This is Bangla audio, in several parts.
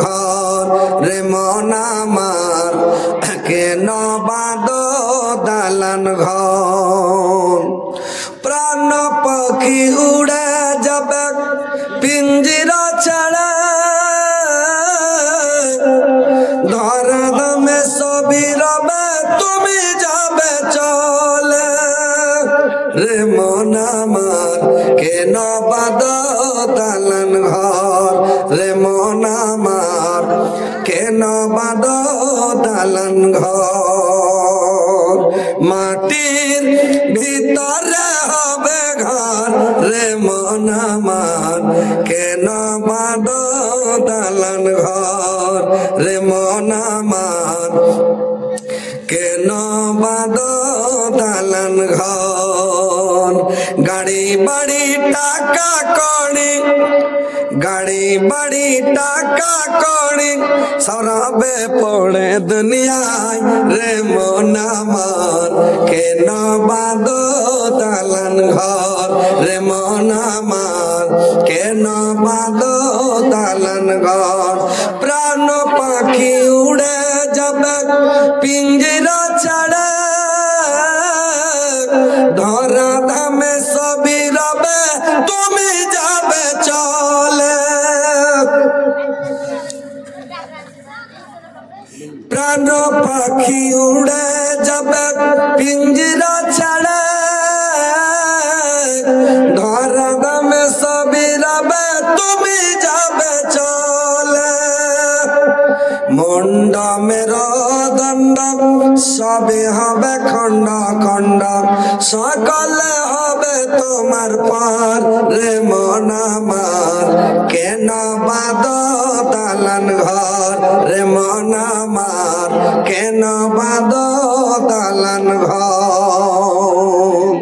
ঘর রে মন আমার কেন বাঁধো দালান ঘর প্রাণ পাখি উড়ে যাবে পিঞ্জিরা ছাড়া ধরা দমে সবই রবে তুমি যাবে চলে রে মন আমার কেন বাঁধো দালান ঘর রে মন আমার কেন বাঁধো দালান ঘর মাটির ভিতরে হবে ঘর রে মন আমার কেন বাঁধো দালান ঘর রে মন আমার কেন বাঁধো দালান ঘর গাড়ি বাড়ি টাকা কড়ি গাড়ি বাড়ি টাকা কড়ি সরাবে পড়ে দুনিয়ায় রে মন আমার কেন বাঁধো দালান ঘর রে মন আমার কেন বাঁধো দালান ঘর প্রাণ পাখি উড়ে যাবে পিঞ্জিরা ছাড়া ধরা ধামে সবই রবে তুমি যাবে চলে প্রাণ পাখি উড়ে যাবে পিঞ্জিরা ছাড়া ধরা ধামে সবই রবে তুমি যাবে চলে মুন্ড মেরুদণ্ড সবে হবে খণ্ড খণ্ড সকলে হবে তোমার পার রে মন আমার কেন বাঁধো দালান ঘর রে মন আমার কেন বাঁধো দালান ঘর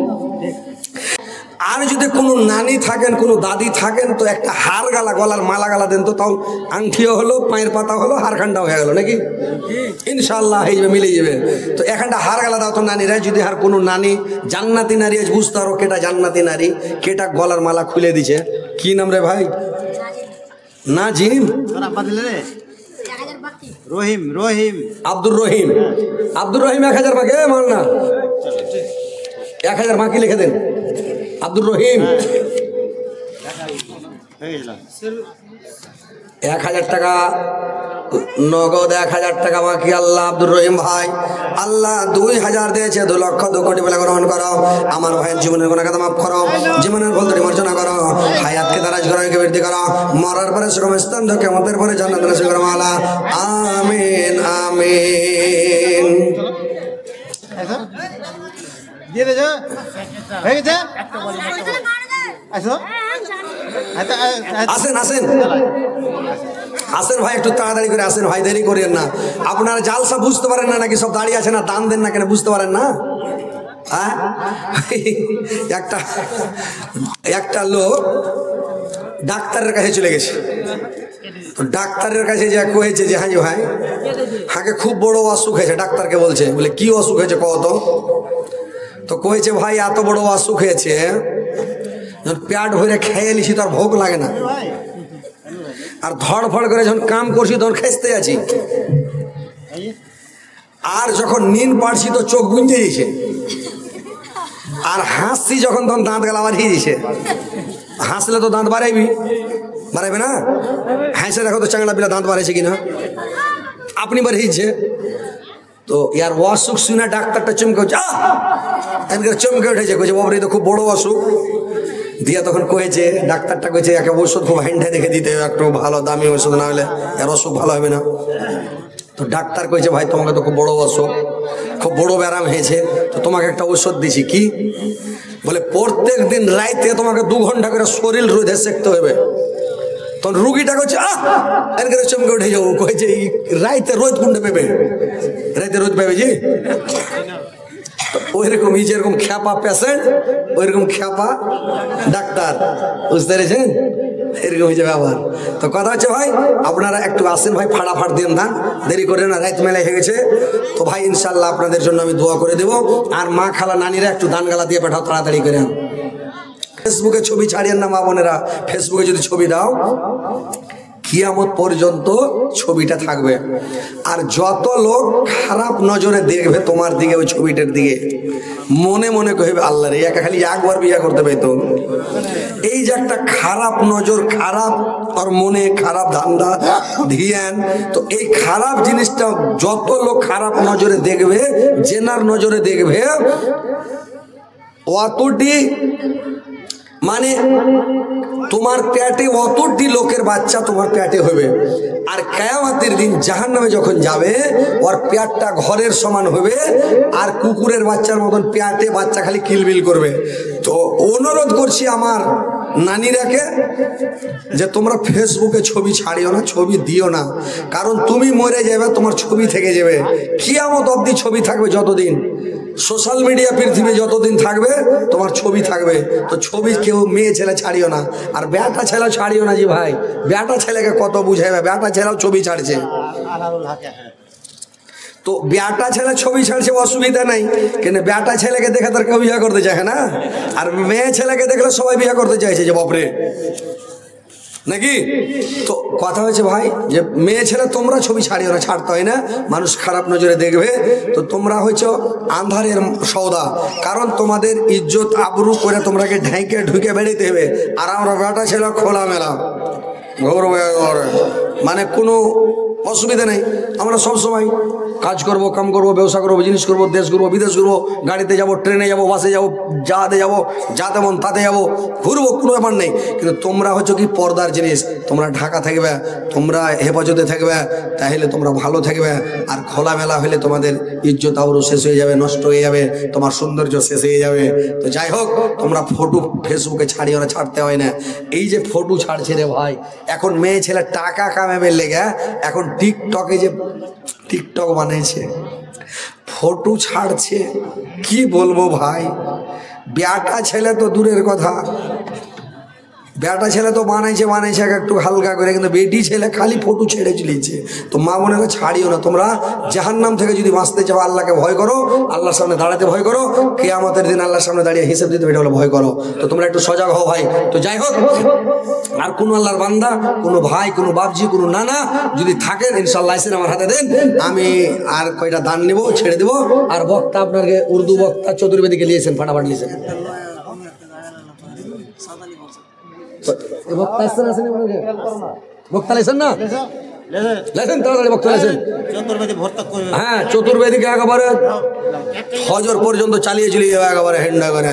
আর যদি কোনো নানি থাকেন কোনো দাদি থাকেন তো একটা হার গালা গলার মালা গালা দেন তো তাও আংটিও হলো পায়ের পাতা হলো হারখানটাও হয়ে গেল নাকি ইনশাল্লাহ হয়ে যাবে মিলে যাবে তো এখানটা হার গালা দাও তো নানিরা যদি আর কোনো নানি জান্নাতি নারী আজ বুঝতে পারো কেটা জান্নাতি নারী কেটা গলার মালা খুলে দিছে কি নাম রে ভাই নাজিম রহিম রহিম আব্দুর রহিম আব্দুর রহিম 1000 মাকে মার না 1000 মাকে লিখে দেন আব্দুর রহিম 1000 টাকা নগদ 1000 টাকা বাকি আল্লাহ আব্দুর রহিম ভাই আল্লাহ 2000 দিয়েছে 2 লক্ষ 2 কোটি বলে গ্রহণ করো আমার ভাইয়ের জীবনের গুনাহ মাফ করো জীবনের ভুল ত্রুটি মার্জনা করো হায়াতকে দারাজ করো বৃদ্ধি করো মরার পরে সুগম স্থান দাও কিয়ামতের পরে জান্নাত নসিব করো মাওলা আমিন আমিন দিয়ে দে হয়ে গেছে আসো আসেন আসেন আসেন ভাই একটু তাড়াতাড়ি করে আসেন ভাই দেরি করেন না আপনারা জালসা বুঝতে পারেন না নাকি সব দাঁড়িয়ে আছে না দান দেন না কেন বুঝতে পারেন না হ্যাঁ একটা লোক ডাক্তারের কাছে চলে গেছে তো ডাক্তারের কাছে যে কয়েছে যে হ্যাঁ ভাই হাঁকে খুব বড় অসুখ হয়েছে ডাক্তারকে বলছে বলে কি অসুখ হয়েছে কত তো কয়েছে ভাই এত বড় অসুখ হয়েছে যখন পেট ভরে খেয়ে নিছি তো আর ভোগ লাগে না আর ধড়ফড় করে যখন কাম করছি তখন খেসতে আছি আর যখন নিন পাড়ছি তো চোখ গুঞ্জে দিয়েছে আর হাসছি যখন তখন দাঁত গালা বাড়িয়ে দিয়েছে হাসলে তো দাঁত বাড়াইবি বাড়াইবে না হাসে দেখো তো চাংলা পিলা দাঁত বাড়াইছে কিনা আপনি বাড়িয়েছে তো ইয়ার অসুখ শুনে ডাক্তারটা চমকে উঠছে চমকে উঠেছে কইছে বাবরে তো খুব বড় অসুখ দিয়া তখন কয়েছে ডাক্তারটা কয়েছে একে ওষুধ খুব হ্যান্ডে দেখে দিতে একটু ভালো দামি ওষুধ না হলে এর অসুখ ভালো হবে না তো ডাক্তার কয়েছে ভাই তোমাকে তো খুব বড় অসুখ খুব বড় ব্যারাম হয়েছে তো তোমাকে একটা ওষুধ দিছি কি বলে প্রত্যেক দিন রাইতে তোমাকে 2 ঘন্টা করে শরীর রোদে সেকতে হবে তখন রুগীটা কইছে এর চমকে উঠে যাবো কয়েছে রাইতে রোদ কোনটা পেবে রাইতে রোদ পাবে জি ওইরকম যেরকম খ্যাপা পেশেন্ট ওইরকম খ্যাপা ডাক্তার বুঝতে পেরেছেন এরকম হয়েছে ব্যবহার তো কথা হচ্ছে ভাই আপনারা একটু আসেন ভাই ফাটাফাট দিন ধান দেরি করে না রাত মেলায় হয়ে গেছে তো ভাই ইনশাল্লাহ আপনাদের জন্য আমি দোয়া করে দেবো আর মা খালা নানিরা একটু দান গালা দিয়ে পাঠাও তাড়াতাড়ি করে ফেসবুকে ছবি ছাড়িয়েন না মা বোনেরা ফেসবুকে যদি ছবি দাও কিয়ামত পর্যন্ত ছবিটা থাকবে। আর যত লোক খারাপ নজরে দেখবে তোমার দিকে, ওই ছবিটার দিকে, মনে মনে কইবে আল্লাহ রে, একা খালি একবার বিয়ে করতে পেতো। এই যে একটা খারাপ নজর, খারাপ আর মনে খারাপ ধান্দা ধ্যান, তো এই খারাপ জিনিসটা যত লোক খারাপ নজরে দেখবে, জেনার নজরে দেখবে, অতটি মানে তোমার পেটে অতটি লোকের বাচ্চা তোমার পেটে হবে। আর কিয়ামতের দিন জাহান্নামে যখন যাবে, ওর পেটটা ঘরের সমান হবে, আর কুকুরের বাচ্চার মতন পেটে বাচ্চা খালি কিলবিল করবে। তো অনুরোধ করছি আমার নানিরাকে যে তোমরা ফেসবুকে ছবি ছাড়িও না, ছবি দিও না, কারণ তুমি মরে যাবে, তোমার ছবি থেকে যাবে। কিয়ামত অবধি ছবি থাকবে, যতদিন সোশ্যাল মিডিয়া পৃথিবী যতদিন থাকবে তোমার ছবি থাকবে। তো ছবি কেউ মেয়ে ছেলে ছাড়িও না, আর বেটা ছেলে ছাড়িও না। জি ভাই, বেটা ছেলেকে কত বুঝাইবে, বেটা ছেলেও ছবি ছাড়ছে। তো বেটা ছেলে ছবি ছাড়ছে অসুবিধা নাই, কিন্তু বেটা ছেলেকে দেখে তার কেউ বিয়ে করতে চায় না, আর মেয়ে ছেলেকে দেখলে সবাই বিয়ে করতে চাইছে, যে বাপরে নাকি। তো কথা হয়েছে ভাই যে মেয়ে ছেলে তোমরা ছবি ছাড়িও না, ছাড়তে হয় না, মানুষ খারাপ নজরে দেখবে। তো তোমরা হয়েছ আন্ধারের সওদা, কারণ তোমাদের ইজ্জত আবরু করে তোমরাকে ঢাইকে ঢুকে বেড়াইতে হবে। আর আমরা বেটা ছেলে খোলা মেলা ঘর মানে কোনো অসুবিধা নেই, আমরা সবসময় কাজ করব, কাম করব, ব্যবসা করবো, জিনিস করবো, দেশ ঘুরবো, বিদেশ ঘুরবো, গাড়িতে যাব, ট্রেনে যাব, বাসে যাব, যাতে যাব, যাতে মন তাতে যাব, ঘুরবো, কোনো ব্যাপার নেই। কিন্তু তোমরা হচ্ছে কি পর্দার জিনিস, তোমরা ঢাকা থাকবে, তোমরা হেফাজতে থাকবে, তাহলে তোমরা ভালো থাকবে। আর খোলামেলা হলে তোমাদের ইজ্জত আবরু শেষ হয়ে যাবে, নষ্ট হয়ে যাবে, তোমার সৌন্দর্য শেষ হয়ে যাবে। তো যাই হোক, তোমরা ফটো ফেসবুকে ছাড়িও না, ছাড়তে হয় না। এই যে ফটো ছাড়ছে রে ভাই, এখন মেয়ে ছেলে টাকা কামাবে লেগে এখন টিকটকে যে টিকটক বানিয়েছে, ফটো ছাড়ছে, কি বলবো ভাই। বেটা ছেলে তো দূরের কথা, বেটা ছেলে তো বানাইছে একটু হালকা করে, কিন্তু বেটি ছেলে খালি ফটো ছেড়ে চলেছে। তো মা বোনেরা ছাড়িও না, তোমরা জাহান্নাম থেকে যদি বাঁচতে চাও, আল্লাহকে ভয় করো, আল্লাহর সামনে দাঁড়াতে ভয় করো, কিয়ামতের দিন আল্লাহর সামনে দাঁড়িয়ে হিসাব দিতে এটা হলো ভয় করো। তো তোমরা একটু সজাগ হও ভাই। তো যাই হোক, আর কোনো আল্লাহর বান্দা, কোনো ভাই, কোনো বাপজি, কোনো নানা যদি থাকেন, ইনশাআল্লাহ এসে আমার হাতে দেন, আমি আর কয়টা দান নেবো, ছেড়ে দেবো। আর বক্তা আপনাকে উর্দু বক্তা চতুর্বেদীকে নিয়েছেন, ফাটাফাট নিয়েছেন। বক্তা আসছেন, আসেন বক্তা লেছেন না, লেছেন তাড়াতাড়ি বক্তা লেছেন। হ্যাঁ, চতুর্বেদীকে একেবারে ফজর পর্যন্ত চালিয়ে চলে যাবে, একেবারে হেন্ডা করে।